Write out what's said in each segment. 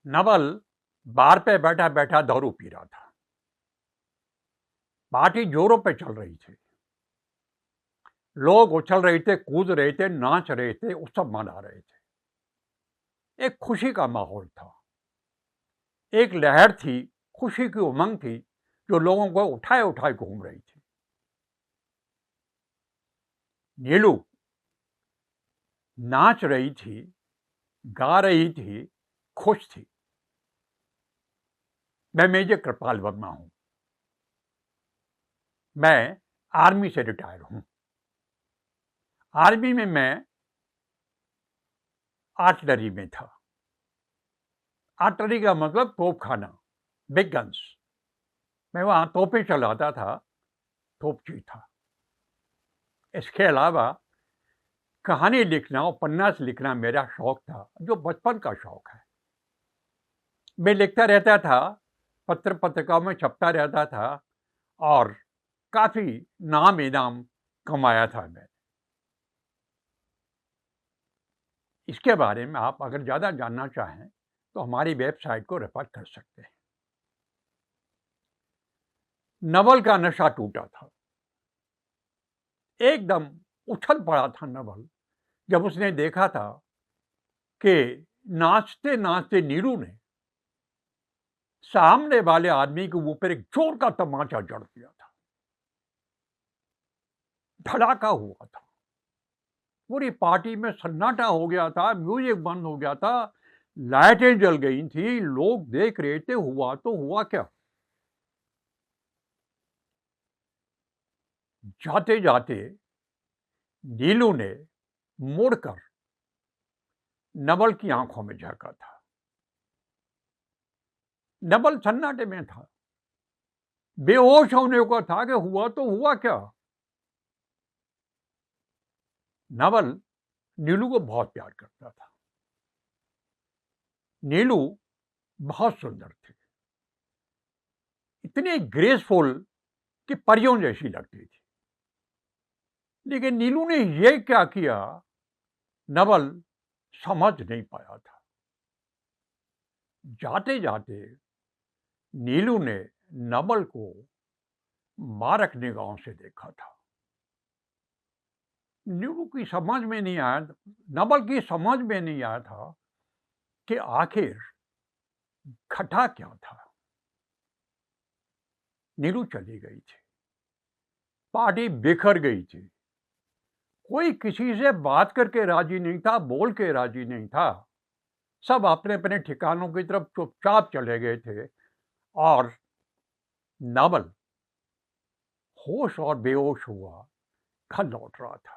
नवल बार पे बैठा बैठा दारू पी रहा था। पार्टी जोरों पे चल रही थी। लोग उछल रहे थे, कूद रहे थे, नाच रहे थे, उत्सव मना रहे थे। एक खुशी का माहौल था। एक लहर थी, खुशी की उमंग थी, जो लोगों को उठाए उठाए घूम रही थी। नीलू नाच रही थी, गा रही थी, खुश थी। मैं मेजर कृपाल वर्मा हूं। मैं आर्मी से रिटायर हूं। आर्मी में मैं आर्टिलरी में था। आर्टिलरी का मतलब तोपखाना, बिग गन्स। मैं वहां तोपें चलाता था, तोपची था। इसके अलावा कहानी लिखना, उपन्यास लिखना मेरा शौक था, जो बचपन का शौक है। मैं लिखता रहता था, पत्र पत्रिकाओं में छपता रहता था और काफी नाम इनाम कमाया था मैं। इसके बारे में आप अगर ज्यादा जानना चाहें तो हमारी वेबसाइट को रेफर कर सकते हैं। नवल का नशा टूटा था। एकदम उछल पड़ा था नवल जब उसने देखा था कि नाचते नाचते नीरू ने सामने वाले आदमी के ऊपर एक जोर का तमाचा जड़ दिया था। धड़ाका हुआ था। पूरी पार्टी में सन्नाटा हो गया था, म्यूजिक बंद हो गया था, लाइटें जल गई थी, लोग देख रहे थे। हुआ तो हुआ क्या? जाते जाते नीलू ने मुड़कर नवल की आंखों में झांका था। नवल सन्नाटे में था, बेहोश होने को था कि हुआ तो हुआ क्या। नवल नीलू को बहुत प्यार करता था। नीलू बहुत सुंदर थी, इतनी ग्रेसफुल कि परियों जैसी लगती थी। लेकिन नीलू ने यह क्या किया, नवल समझ नहीं पाया था। जाते जाते नीलू ने नवल को मारक निगाहों से देखा था। नीलू की समझ में नहीं आया, नवल की समझ में नहीं आया था कि आखिर घटा क्या था। नीलू चली गई थी, पार्टी बिखर गई थी, कोई किसी से बात करके राजी नहीं था, बोल के राजी नहीं था। सब अपने अपने ठिकानों की तरफ चुपचाप चले गए थे और नवल होश और बेहोश हुआ घर लौट रहा था।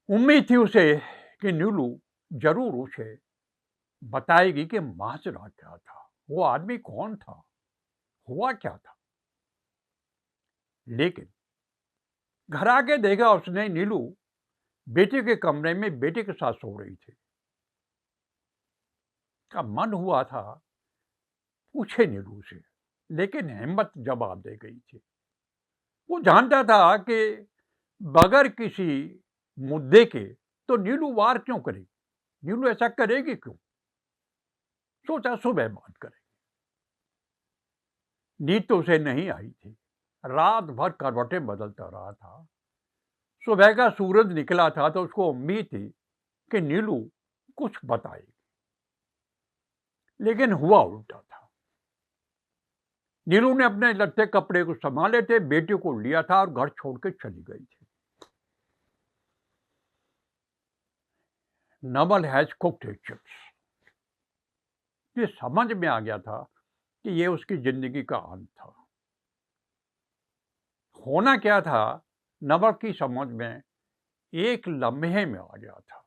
उम्मीद थी उसे कि नीलू जरूर उसे बताएगी कि माजरा क्या था, वो आदमी कौन था, हुआ क्या था। लेकिन घर आके देखा उसने, नीलू बेटे के कमरे में बेटे के साथ सो रही थी। का मन हुआ था पूछे नीलू से, लेकिन हिम्मत जवाब दे गई थी। वो जानता था कि बगैर किसी मुद्दे के तो नीलू वार क्यों करेगी, नीलू ऐसा करेगी क्यों। सोचा सुबह बात करेगी। नींद तो उसे नहीं आई थी, रात भर करवटें बदलता रहा था। सुबह का सूरज निकला था तो उसको उम्मीद थी कि नीलू कुछ बताएगी, लेकिन हुआ उल्टा था। नीलू ने अपने लत्ते कपड़े को संभाले थे, बेटे को लिया था और घर छोड़ के चली गई थी। Naval has cooked his chips. ये समझ में आ गया था कि ये उसकी जिंदगी का अंत था। होना क्या था, नवल की समझ में एक लम्हे में आ गया था।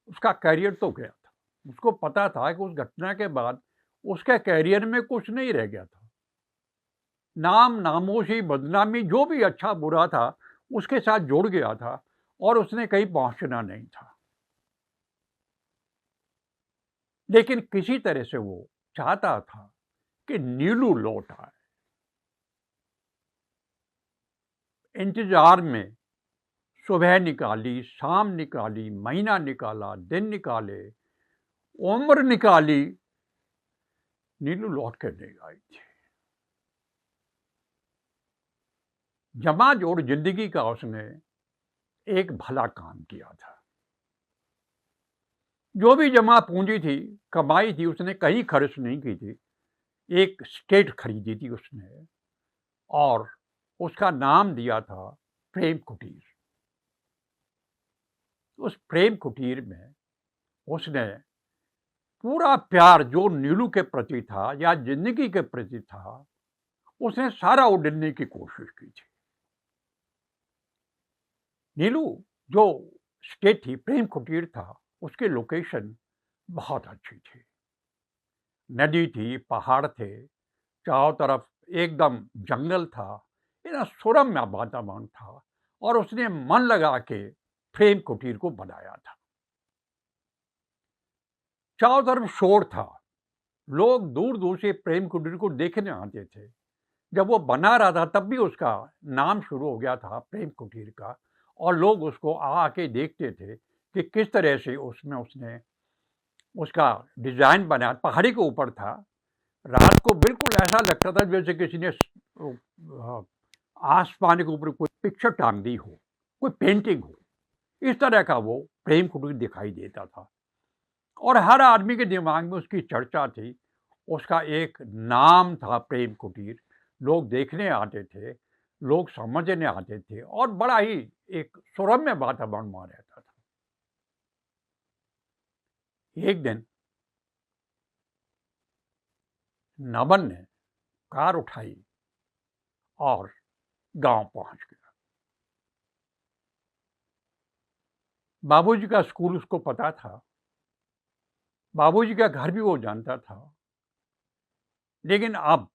उसका कैरियर तो गया था। उसको पता था कि उस घटना के बाद उसके कैरियर में कुछ नहीं रह गया था। नाम, नामोशी, बदनामी, जो भी अच्छा बुरा था उसके साथ जुड़ गया था और उसने कहीं पहुंचना नहीं था। लेकिन किसी तरह से वो चाहता था कि नीलू लौट आए। इंतजार में सुबह निकाली, शाम निकाली, महीना निकाला, दिन निकाले, उम्र निकाली, नीलू लौट कर नहीं आई थी। जमा जोड़ जिंदगी का उसने एक भला काम किया था। जो भी जमा पूंजी थी, कमाई थी, उसने कहीं खर्च नहीं की थी। एक स्टेट खरीदी थी उसने और उसका नाम दिया था प्रेम कुटीर। उस प्रेम कुटीर में उसने पूरा प्यार जो नीलू के प्रति था या जिंदगी के प्रति था, उसने सारा उड़ने की कोशिश की थी। नीलू जो स्टेट थी, प्रेम कुटीर था, उसकी लोकेशन बहुत अच्छी थी। नदी थी, पहाड़ थे, चारों तरफ एकदम जंगल था, इतना सुरम्य वातावरण था और उसने मन लगा के प्रेम कुटीर को बनाया था। चारों तरफ शोर था, लोग दूर दूर से प्रेम कुटीर को देखने आते थे। जब वो बना रहा था तब भी उसका नाम शुरू हो गया था प्रेम कुटीर का, और लोग उसको आके देखते थे कि किस तरह से उसमें उसने उसका डिजाइन बनाया। पहाड़ी के ऊपर था, रात को बिल्कुल ऐसा लगता था जैसे किसी ने आसमान के ऊपर कोई पिक्चर टांग दी हो, कोई पेंटिंग हो। इस तरह का वो प्रेम कुटीर दिखाई देता था और हर आदमी के दिमाग में उसकी चर्चा थी। उसका एक नाम था प्रेम कुटीर। लोग देखने आते थे, लोग समझने आते थे और बड़ा ही एक सुरम्य वातावरण वहां रहता था। एक दिन नमन ने कार उठाई और गांव पहुंच गया। बाबूजी का स्कूल उसको पता था, बाबूजी का घर भी वो जानता था। लेकिन अब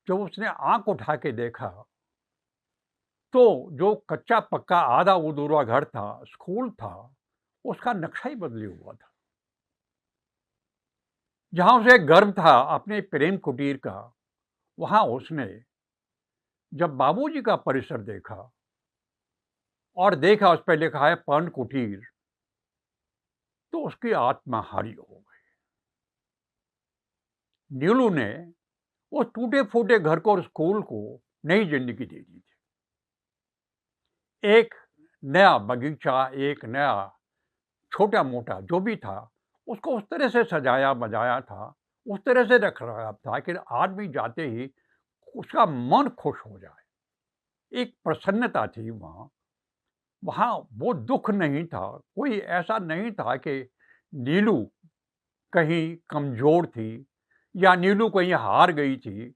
जब उसने आंख उठा के देखा तो जो कच्चा पक्का आधा अधूरा घर था, स्कूल था, उसका नक्शा ही बदले हुआ था। जहां उसे गर्व था अपने प्रेम कुटीर का, वहां उसने जब बाबूजी का परिसर देखा और देखा उस पर लिखा है पर्ण कुटीर, तो उसकी आत्मा हारी हो गई। नीलू ने वो टूटे फूटे घर को और स्कूल को नई जिंदगी दे दी थी। एक नया बगीचा, एक नया छोटा मोटा जो भी था, उसको उस तरह से सजाया बजाया था, उस तरह से रख रहा था कि आदमी जाते ही उसका मन खुश हो जाए। एक प्रसन्नता थी वहाँ। वहाँ वो दुख नहीं था, कोई ऐसा नहीं था कि नीलू कहीं कमजोर थी या नीलू कहीं हार गई थी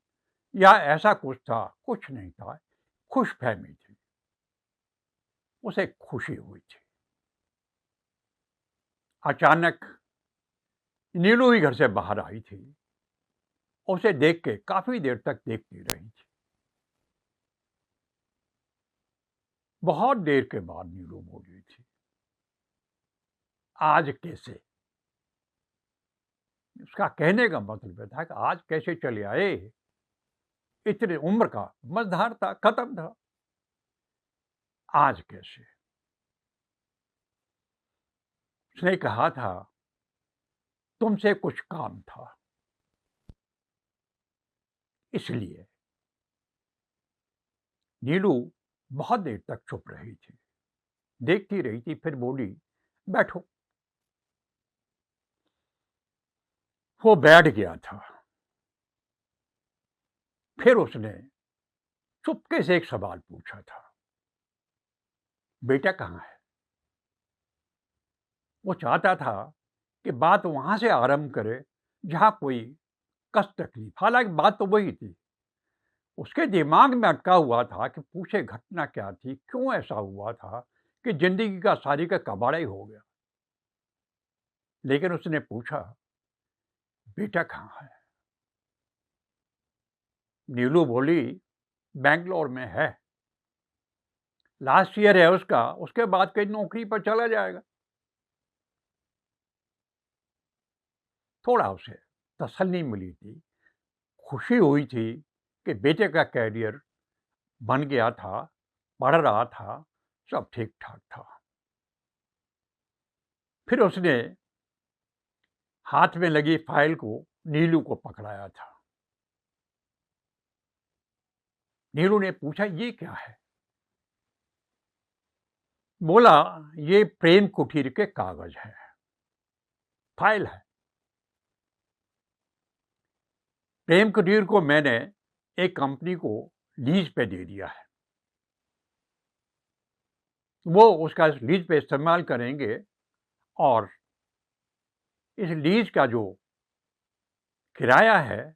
या ऐसा कुछ था, कुछ नहीं था। खुशफहमी थी, उसे खुशी हुई थी। अचानक नीलू ही घर से बाहर आई थी। उसे देख के काफी देर तक देखती रही थी। बहुत देर के बाद नीलू बोली थी, आज कैसे? उसका कहने का मतलब था कि आज कैसे चले आए? इतने उम्र का मझधार था, खत्म था, आज कैसे? उसने कहा था तुमसे कुछ काम था, इसलिए। नीलू बहुत देर तक चुप रही थी, देखती रही थी, फिर बोली बैठो। वो बैठ गया था। फिर उसने चुपके से एक सवाल पूछा था, बेटा कहाँ है? वो चाहता था कि बात वहां से आरंभ करे जहां कोई कष्ट तकलीफ, हालांकि बात तो वही थी। उसके दिमाग में अटका हुआ था कि पूछे घटना क्या थी, क्यों ऐसा हुआ था कि जिंदगी का सारी का कबाड़ा ही हो गया। लेकिन उसने पूछा बेटा कहाँ है? नीलू बोली बेंगलोर में है, लास्ट ईयर है उसका, उसके बाद कहीं नौकरी पर चला जाएगा। थोड़ा उसे तसल्ली मिली थी, खुशी हुई थी कि बेटे का कैरियर बन गया था, पढ़ रहा था, सब ठीक ठाक था। फिर उसने हाथ में लगी फाइल को नीलू को पकड़ाया था। नीलू ने पूछा, ये क्या है? बोला, ये प्रेम कुटीर के कागज है, फाइल है। प्रेम कुटीर को मैंने एक कंपनी को लीज पे दे दिया है, वो उसका लीज पे इस्तेमाल करेंगे और इस लीज का जो किराया है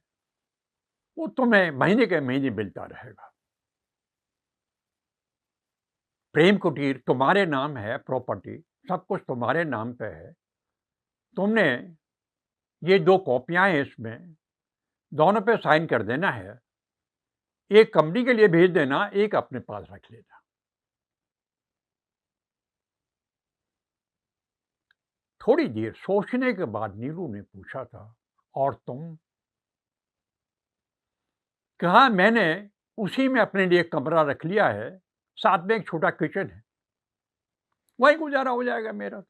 वो तुम्हें महीने के महीने मिलता रहेगा। प्रेम कुटीर तुम्हारे नाम है, प्रॉपर्टी सब कुछ तुम्हारे नाम पे है। तुमने ये 2 कॉपियां हैं, इसमें दोनों पे साइन कर देना है। एक कंपनी के लिए भेज देना, एक अपने पास रख लेना। थोड़ी देर सोचने के बाद नीलू ने पूछा था, और तुम? कहा, मैंने उसी में अपने लिए कमरा रख लिया है, साथ में एक छोटा किचन है, वही गुजारा हो जाएगा मेरा,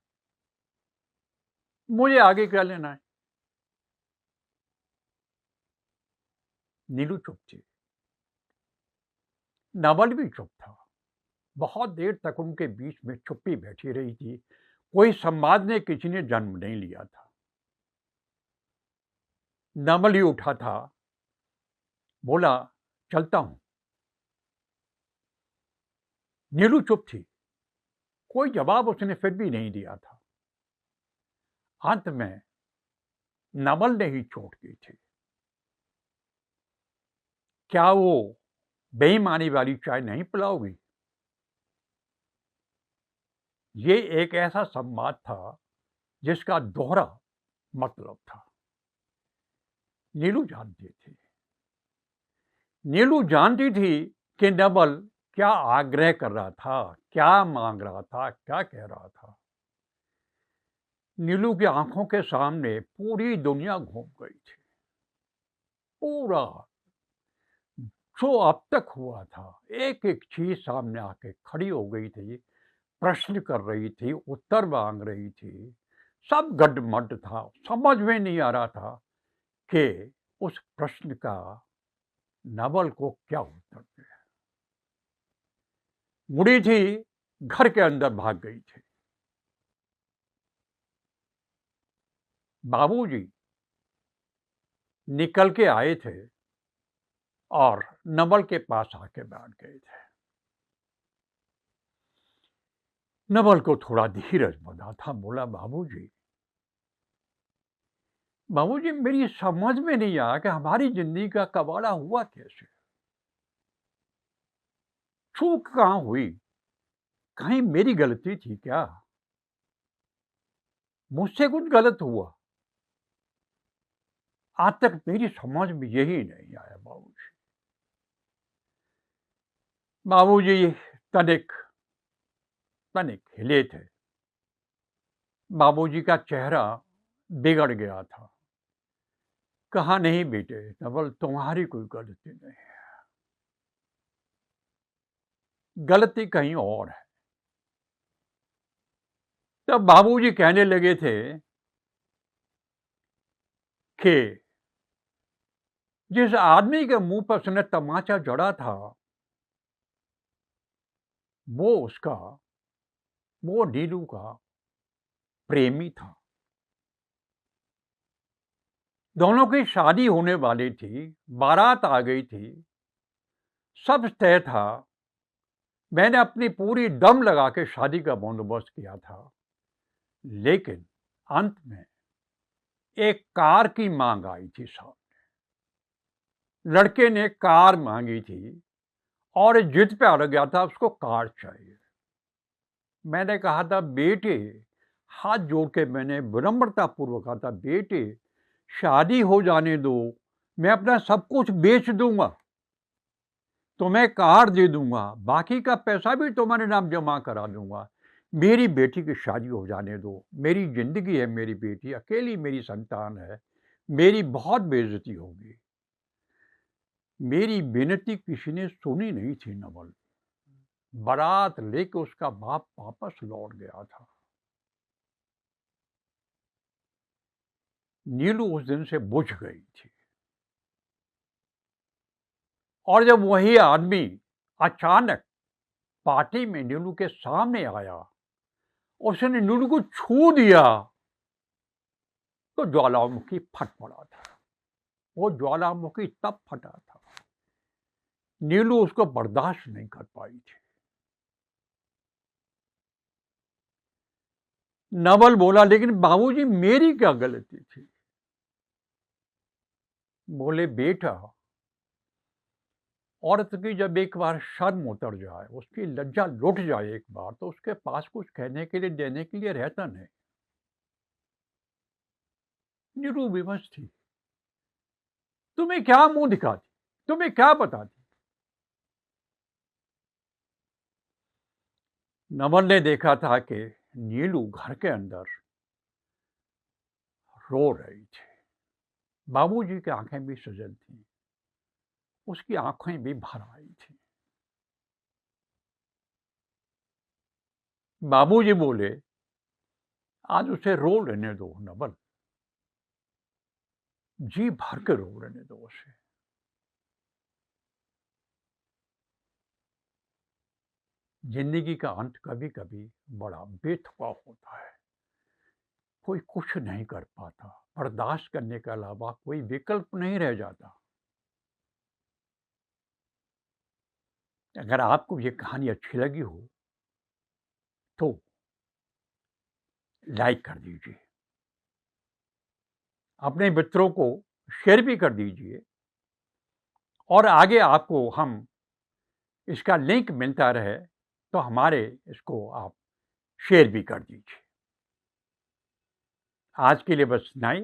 मुझे आगे क्या लेना है। नीलू चुप थी, नवल भी चुप था। बहुत देर तक उनके बीच में चुप्पी बैठी रही थी। कोई संवाद ने किसी ने जन्म नहीं लिया था। नवल ही उठा था, बोला, चलता हूं। नीलू चुप थी, कोई जवाब उसने फिर भी नहीं दिया था। अंत में नवल ने ही चोट की थी। क्या वो बेईमानी वाली चाय नहीं पिलाओगी? ये एक ऐसा संवाद था जिसका दोहरा मतलब था। नीलू जानती थी, नीलू जानती थी कि नवल क्या आग्रह कर रहा था, क्या मांग रहा था, क्या कह रहा था। नीलू की आंखों के सामने पूरी दुनिया घूम गई थी। पूरा जो अब तक हुआ था, एक एक चीज सामने आके खड़ी हो गई थी, प्रश्न कर रही थी, उत्तर मांग रही थी। सब गड्ढमड्ढ था, समझ में नहीं आ रहा था कि उस प्रश्न का नवल को क्या उत्तर दे। मुड़ी थी, घर के अंदर भाग गई थी। बाबूजी निकल के आए थे और नवल के पास आके बैठ गए थे। नवल को थोड़ा धीरज बंधा था। बोला, बाबूजी, बाबूजी, मेरी समझ में नहीं आया कि हमारी जिंदगी का कबाड़ा हुआ कैसे। चूक कहां हुई? कहीं मेरी गलती थी क्या? मुझसे कुछ गलत हुआ? आज तक मेरी समझ में यही नहीं आया बाबूजी। बाबूजी तनिक तनिक हिले थे। बाबूजी का चेहरा बिगड़ गया था। कहा, नहीं बेटे नवल, तुम्हारी कोई गलती नहीं है, गलती कहीं और है। तब बाबूजी कहने लगे थे कि जिस आदमी के मुंह पर उसने तमाचा जड़ा था, वो नीलू का प्रेमी था। दोनों की शादी होने वाली थी, बारात आ गई थी, सब तय था। मैंने अपनी पूरी दम लगा के शादी का बंदोबस्त किया था, लेकिन अंत में एक कार की मांग आई थी सामने। लड़के ने कार मांगी थी और जिद पे अड़ गया था, उसको कार चाहिए। मैंने कहा था, बेटे, हाथ जोड़ के मैंने विनम्रता पूर्वक कहा था, बेटे शादी हो जाने दो, मैं अपना सब कुछ बेच दूंगा, तुम्हें कार दे दूंगा, बाकी का पैसा भी तुम्हारे नाम जमा करा दूंगा। मेरी बेटी की शादी हो जाने दो, मेरी जिंदगी है, मेरी बेटी अकेली मेरी संतान है, मेरी बहुत बेइज्जती होगी। मेरी विनती किसी ने सुनी नहीं थी नवल। बारात लेके उसका बाप वापस लौट गया था। नीलू उस दिन से बुझ गई थी। और जब वही आदमी अचानक पार्टी में नीलू के सामने आया, उसने नीलू को छू दिया, तो ज्वालामुखी फट पड़ा था। वो ज्वालामुखी तब फटा था, नीलू उसको बर्दाश्त नहीं कर पाई थी। नवल बोला, लेकिन बाबूजी मेरी क्या गलती थी? बोले, बेटा, औरत की जब एक बार शर्म उतर जाए, उसकी लज्जा लुट जाए एक बार, तो उसके पास कुछ कहने के लिए, देने के लिए रहता नहीं। नीलू विवश थी। तुम्हें क्या मुंह दिखाती, तुम्हें क्या बताती? नवल ने देखा था कि नीलू घर के अंदर रो रही थी। बाबूजी की आंखें भी सजल थी, उसकी आंखें भी भर आई थी। बाबूजी बोले, आज उसे रो लेने दो नवल, जी भर के रो लेने दो उसे। जिंदगी का अंत कभी कभी बड़ा बेतुका होता है। कोई कुछ नहीं कर पाता, बर्दाश्त करने के अलावा कोई विकल्प नहीं रह जाता। अगर आपको ये कहानी अच्छी लगी हो तो लाइक कर दीजिए, अपने मित्रों को शेयर भी कर दीजिए, और आगे आपको हम इसका लिंक मिलता रहे तो हमारे इसको आप शेयर भी कर दीजिए। आज के लिए बस इतना ही।